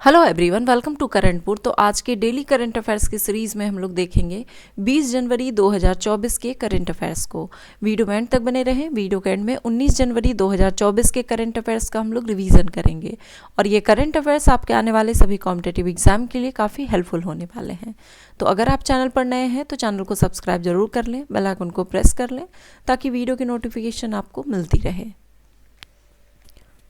Hello everyone, welcome to करंटपुर। तो आज के डेली करंट अफेयर्स की सीरीज में हम लोग देखेंगे 20 जनवरी 2024 के करंट अफेयर्स को। वीडियो में एंड तक बने रहें। वीडियो के एंड में 19 जनवरी 2024 के करंट अफेयर्स का हम लोग रिवीजन करेंगे और ये करंट अफेयर्स आपके आने वाले सभी कॉम्पिटेटिव एग्जाम के लिए काफ़ी हेल्पफुल होने वाले हैं। तो अगर आप चैनल पर नए हैं तो चैनल को सब्सक्राइब जरूर कर लें, बेल आइकन को प्रेस कर लें ताकि वीडियो की नोटिफिकेशन आपको मिलती रहे।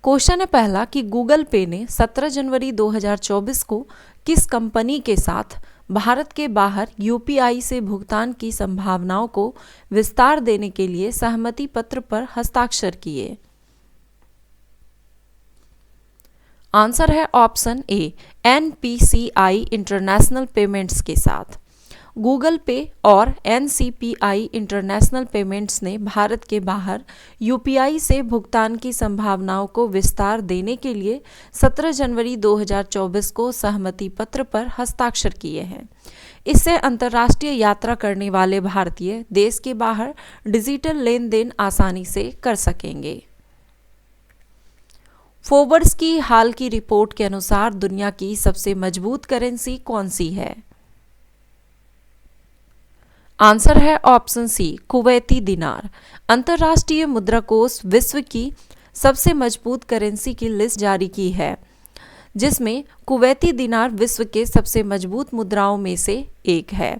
क्वेश्चन है पहला कि गूगल पे ने 17 जनवरी 2024 को किस कंपनी के साथ भारत के बाहर यूपीआई से भुगतान की संभावनाओं को विस्तार देने के लिए सहमति पत्र पर हस्ताक्षर किए? आंसर है option A, NPCI international payments के साथ। गूगल पे और एनसीपीआई इंटरनेशनल पेमेंट्स ने भारत के बाहर यूपीआई से भुगतान की संभावनाओं को विस्तार देने के लिए 17 जनवरी 2024 को सहमति पत्र पर हस्ताक्षर किए हैं। इससे अंतर्राष्ट्रीय यात्रा करने वाले भारतीय देश के बाहर डिजिटल लेन देन आसानी से कर सकेंगे। फोर्ब्स की हाल की रिपोर्ट के अनुसार दुनिया की सबसे मजबूत करेंसी कौन सी है? आंसर है ऑप्शन सी, कुवैती दिनार। अंतर्राष्ट्रीय मुद्रा कोष विश्व की सबसे मजबूत करेंसी की लिस्ट जारी की है, जिसमें कुवैती दिनार विश्व के सबसे मजबूत मुद्राओं में से एक है।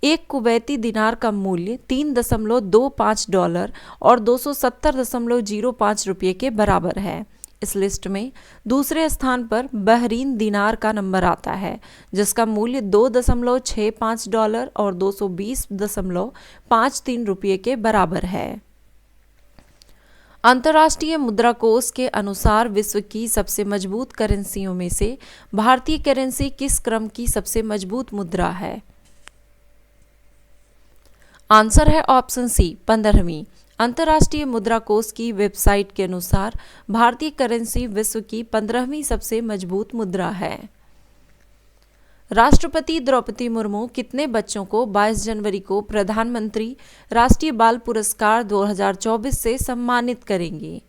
एक कुवैती दिनार का मूल्य $3.25 और 270.05 रुपये के बराबर है। इस लिस्ट में दूसरे स्थान पर बहरीन दिनार का नंबर आता है, जिसका मूल्य $2.65 और 220.53 रुपये के बराबर है। अंतर्राष्ट्रीय मुद्रा कोष के अनुसार विश्व की सबसे मजबूत करेंसियों में से भारतीय करेंसी किस क्रम की सबसे मजबूत मुद्रा है? आंसर है ऑप्शन सी, 15वीं। अंतर्राष्ट्रीय मुद्रा कोष की वेबसाइट के अनुसार भारतीय करेंसी विश्व की 15वीं सबसे मजबूत मुद्रा है। राष्ट्रपति द्रौपदी मुर्मू कितने बच्चों को 22 जनवरी को प्रधानमंत्री राष्ट्रीय बाल पुरस्कार 2024 से सम्मानित करेंगी?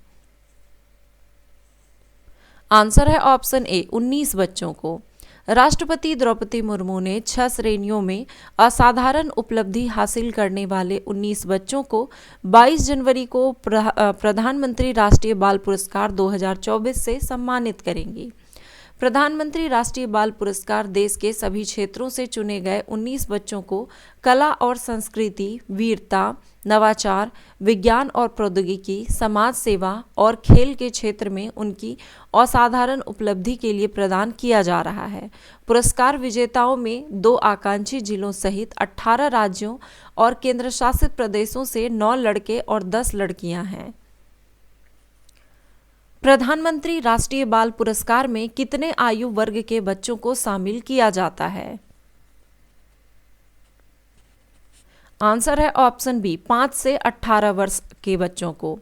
आंसर है ऑप्शन ए, 19 बच्चों को। राष्ट्रपति द्रौपदी मुर्मू ने 6 श्रेणियों में असाधारण उपलब्धि हासिल करने वाले 19 बच्चों को 22 जनवरी को प्रधानमंत्री राष्ट्रीय बाल पुरस्कार 2024 से सम्मानित करेंगी। प्रधानमंत्री राष्ट्रीय बाल पुरस्कार देश के सभी क्षेत्रों से चुने गए 19 बच्चों को कला और संस्कृति, वीरता, नवाचार, विज्ञान और प्रौद्योगिकी, समाज सेवा और खेल के क्षेत्र में उनकी असाधारण उपलब्धि के लिए प्रदान किया जा रहा है। पुरस्कार विजेताओं में 2 आकांक्षी जिलों सहित 18 राज्यों और केंद्रशासित प्रदेशों से 9 लड़के और 10 लड़कियां हैं। प्रधानमंत्री राष्ट्रीय बाल पुरस्कार में कितने आयु वर्ग के बच्चों को शामिल किया जाता है? आंसर है ऑप्शन बी, 5 से 18 वर्ष के बच्चों को।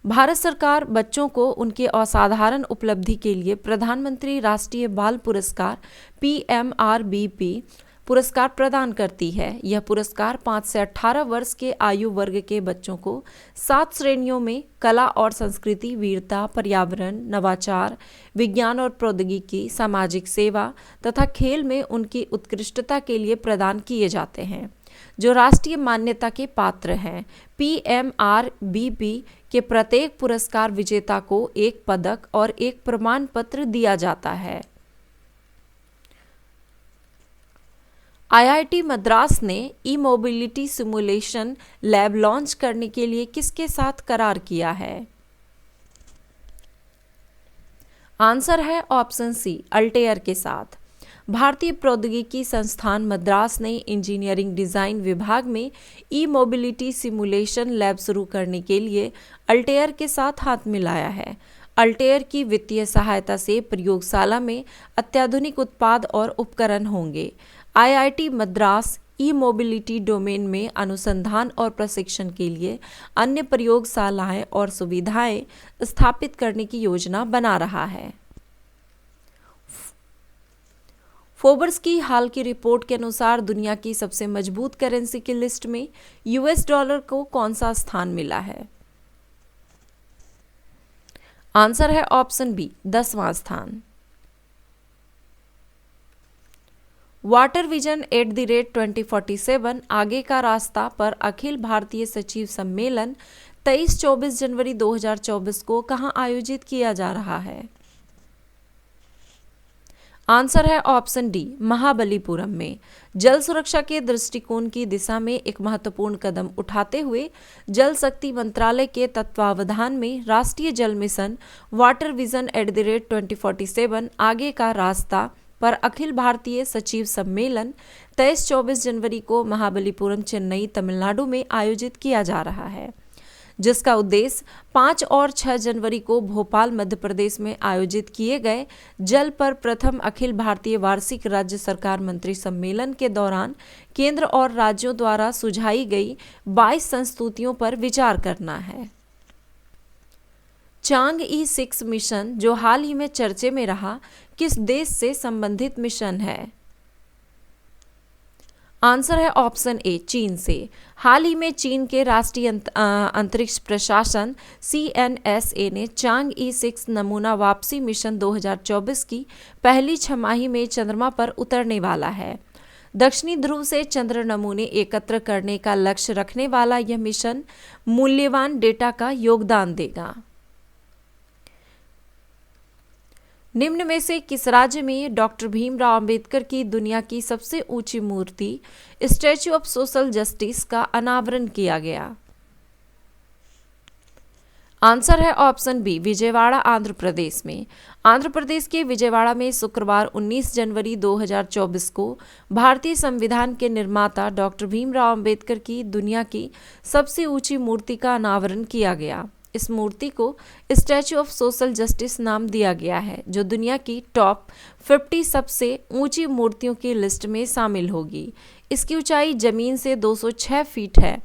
भारत सरकार बच्चों को उनके असाधारण उपलब्धि के लिए प्रधानमंत्री राष्ट्रीय बाल पुरस्कार PMRBP पुरस्कार प्रदान करती है। यह पुरस्कार 5 से 18 वर्ष के आयु वर्ग के बच्चों को 7 श्रेणियों में कला और संस्कृति, वीरता, पर्यावरण, नवाचार, विज्ञान और प्रौद्योगिकी, सामाजिक सेवा तथा खेल में उनकी उत्कृष्टता के लिए प्रदान किए जाते हैं, जो राष्ट्रीय मान्यता के पात्र हैं। PMRBP के प्रत्येक पुरस्कार विजेता को एक पदक और एक प्रमाण पत्र दिया जाता है। IIT मद्रास ने ई मोबिलिटी सिमुलेशन लैब लॉन्च करने के लिए किसके साथ करार किया है? आंसर है ऑप्शन सी, अल्टेयर के साथ। भारतीय प्रौद्योगिकी संस्थान मद्रास ने इंजीनियरिंग डिज़ाइन विभाग में ई मोबिलिटी सिमुलेशन लैब शुरू करने के लिए अल्टेयर के साथ हाथ मिलाया है। अल्टेयर की वित्तीय सहायता से प्रयोगशाला में अत्याधुनिक उत्पाद और उपकरण होंगे। IIT मद्रास ई मोबिलिटी डोमेन में अनुसंधान और प्रशिक्षण के लिए अन्य प्रयोगशालाएं और सुविधाएं स्थापित करने की योजना बना रहा है। फोर्ब्स की हाल की रिपोर्ट के अनुसार दुनिया की सबसे मजबूत करेंसी की लिस्ट में US डॉलर को कौन सा स्थान मिला है? आंसर है ऑप्शन बी, 10वां स्थान। वाटर विजन @2047 आगे का रास्ता पर अखिल भारतीय सचिव सम्मेलन 23-24 जनवरी 2024 को कहां आयोजित किया जा रहा है? आंसर है ऑप्शन डी, महाबलीपुरम में। जल सुरक्षा के दृष्टिकोण की दिशा में एक महत्वपूर्ण कदम उठाते हुए जल शक्ति मंत्रालय के तत्वावधान में राष्ट्रीय जल मिशन वाटर विजन @2047 आगे का रास्ता पर अखिल भारतीय सचिव सम्मेलन 23-24 जनवरी को महाबलीपुरम, चेन्नई, तमिलनाडु में आयोजित किया जा रहा है, जिसका उद्देश्य 5 और 6 जनवरी को भोपाल, मध्य प्रदेश में आयोजित किए गए जल पर प्रथम अखिल भारतीय वार्षिक राज्य सरकार मंत्री सम्मेलन के दौरान केंद्र और राज्यों द्वारा सुझाई गई 22 संस्तुतियों पर विचार करना है। चांग-ई 6 मिशन, जो हाल ही में चर्चे में रहा, किस देश से संबंधित मिशन है? आंसर है ऑप्शन ए, चीन से। हाल ही में चीन के राष्ट्रीय अंतरिक्ष प्रशासन CNSA ने चांग-ई 6 नमूना वापसी मिशन 2024 की पहली छमाही में चंद्रमा पर उतरने वाला है। दक्षिणी ध्रुव से चंद्र नमूने एकत्र करने का लक्ष्य रखने वाला यह मिशन मूल्यवान डेटा का योगदान देगा। निम्न में से किस राज्य में डॉक्टर भीमराव अंबेडकर की दुनिया की सबसे ऊंची मूर्ति स्टैच्यू ऑफ सोशल जस्टिस का अनावरण किया गया? आंसर है ऑप्शन बी, विजयवाड़ा, आंध्र प्रदेश में। आंध्र प्रदेश के विजयवाड़ा में शुक्रवार 19 जनवरी 2024 को भारतीय संविधान के निर्माता डॉक्टर भीमराव अंबेडकर की दुनिया की सबसे ऊंची मूर्ति का अनावरण किया गया। इस मूर्ति को स्टैच्यू ऑफ सोशल जस्टिस नाम दिया गया है, जो दुनिया की टॉप 50 सबसे ऊंची मूर्तियों की लिस्ट में शामिल होगी। इसकी ऊंचाई जमीन से 206 फीट है।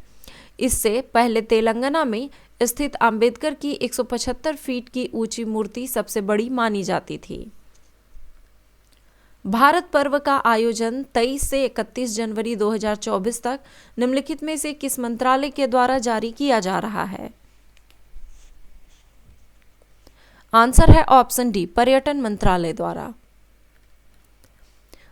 इससे पहले तेलंगाना में स्थित अंबेडकर की 175 फीट की ऊंची मूर्ति सबसे बड़ी मानी जाती थी। भारत पर्व का आयोजन 23 से 31 जनवरी 2024 तक निम्नलिखित में से किस मंत्रालय के द्वारा जारी किया जा रहा है? आंसर है ऑप्शन डी, पर्यटन मंत्रालय द्वारा।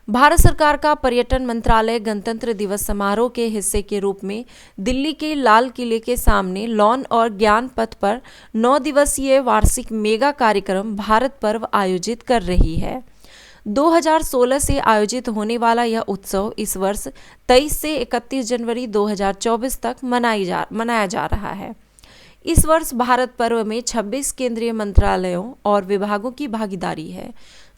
भारत सरकार का पर्यटन मंत्रालय गणतंत्र दिवस समारोह के हिस्से के रूप में दिल्ली के लाल किले के सामने लॉन और ज्ञान पथ पर 9 दिवसीय वार्षिक मेगा कार्यक्रम भारत पर्व आयोजित कर रही है। 2016 से आयोजित होने वाला यह उत्सव इस वर्ष 23 से 31 जनवरी 2024 तक मनाया जा रहा है। इस वर्ष भारत पर्व में 26 केंद्रीय मंत्रालयों और विभागों की भागीदारी है,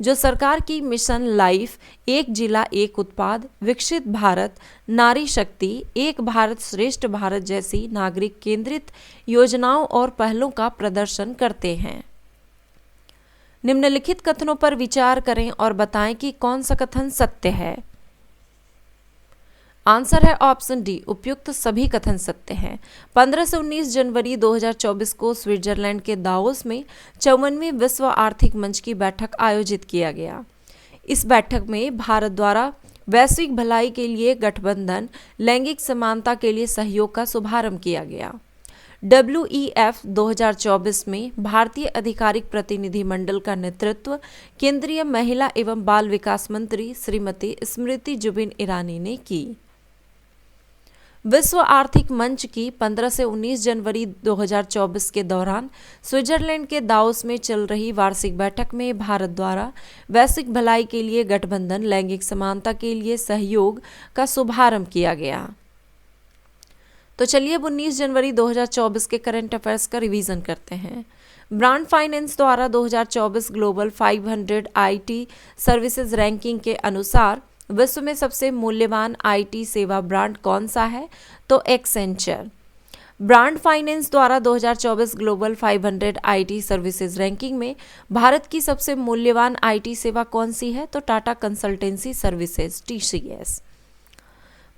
जो सरकार की मिशन लाइफ, एक जिला एक उत्पाद, विकसित भारत, नारी शक्ति, एक भारत श्रेष्ठ भारत जैसी नागरिक केंद्रित योजनाओं और पहलों का प्रदर्शन करते हैं। निम्नलिखित कथनों पर विचार करें और बताएं कि कौन सा कथन सत्य है। आंसर है ऑप्शन डी, उपयुक्त सभी कथन सत्य हैं। 15 से 19 जनवरी 2024 को स्विट्जरलैंड के दावोस में 54वीं विश्व आर्थिक मंच की बैठक आयोजित किया गया। इस बैठक में भारत द्वारा वैश्विक भलाई के लिए गठबंधन लैंगिक समानता के लिए सहयोग का शुभारंभ किया गया। WEF 2024 में भारतीय आधिकारिक प्रतिनिधिमंडल का नेतृत्व केंद्रीय महिला एवं बाल विकास मंत्री श्रीमती स्मृति जुबिन ईरानी ने की। विश्व आर्थिक मंच की 15 से 19 जनवरी 2024 के दौरान स्विट्जरलैंड के दावोस में चल रही वार्षिक बैठक में भारत द्वारा वैश्विक भलाई के लिए गठबंधन लैंगिक समानता के लिए सहयोग का शुभारंभ किया गया। तो चलिए अब 19 जनवरी 2024 के करंट अफेयर्स का रिवीजन करते हैं। ब्रांड फाइनेंस द्वारा 2024 ग्लोबल 500 IT सर्विसेज रैंकिंग के अनुसार विश्व में सबसे मूल्यवान IT सेवा ब्रांड कौन सा है? तो एक्सेंचर। ब्रांड फाइनेंस द्वारा 2024 ग्लोबल 500 IT सर्विसेज रैंकिंग में भारत की सबसे मूल्यवान IT सेवा कौन सी है? तो टाटा कंसल्टेंसी सर्विसेज TCS।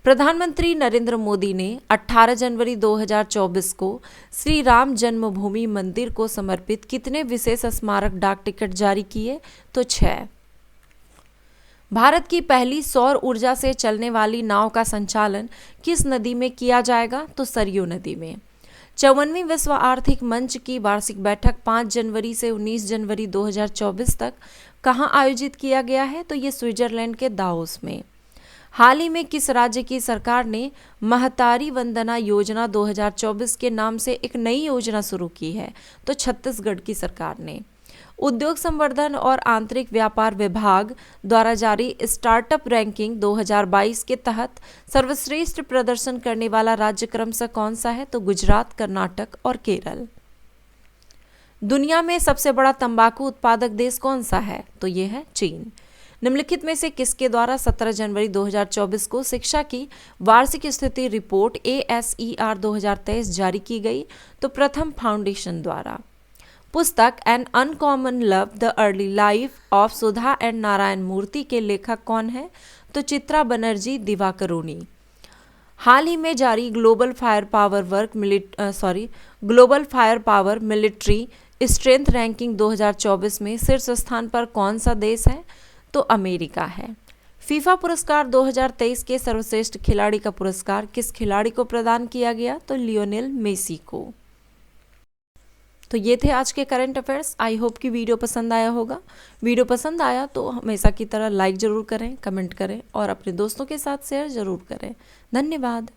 प्रधानमंत्री नरेंद्र मोदी ने 18 जनवरी 2024 को श्री राम जन्मभूमि मंदिर को समर्पित कितने विशेष स्मारक डाक टिकट जारी किए? तो 6। भारत की पहली सौर ऊर्जा से चलने वाली नाव का संचालन किस नदी में किया जाएगा? तो सरयू नदी में। 54वीं विश्व आर्थिक मंच की वार्षिक बैठक 5 जनवरी से 19 जनवरी 2024 तक कहां आयोजित किया गया है? तो ये स्विट्जरलैंड के दावोस में। हाल ही में किस राज्य की सरकार ने महतारी वंदना योजना 2024 के नाम से एक नई योजना शुरू की है? तो छत्तीसगढ़ की सरकार ने। उद्योग संवर्धन और आंतरिक व्यापार विभाग द्वारा जारी स्टार्टअप रैंकिंग 2022 के तहत सर्वश्रेष्ठ प्रदर्शन करने वाला राज्य क्रमशः कौन सा है? तो गुजरात, कर्नाटक और केरल। दुनिया में सबसे बड़ा तंबाकू उत्पादक देश कौन सा है? तो ये है चीन। निम्नलिखित में से किसके द्वारा 17 जनवरी 2024 को शिक्षा की वार्षिक स्थिति रिपोर्ट ASER 2023 जारी की गई? तो प्रथम फाउंडेशन द्वारा। पुस्तक an uncommon love the early life of Sudha and Narayana Murthy के लेखक कौन है? तो चित्रा बनर्जी दिवाकरुणी। हाल ही में जारी global fire power military strength ranking 2024 में शीर्ष स्थान पर कौन सा देश है? तो अमेरिका है। फीफा पुरस्कार 2023 के सर्वश्रेष्ठ खिलाड़ी का पुरस्कार किस खिलाड़ी को प्रदान किया गया? तो लियोनेल मेसी को। तो ये थे आज के करंट अफेयर्स। आई होप कि वीडियो पसंद आया होगा। वीडियो पसंद आया तो हमेशा की तरह लाइक ज़रूर करें, कमेंट करें और अपने दोस्तों के साथ शेयर ज़रूर करें। धन्यवाद।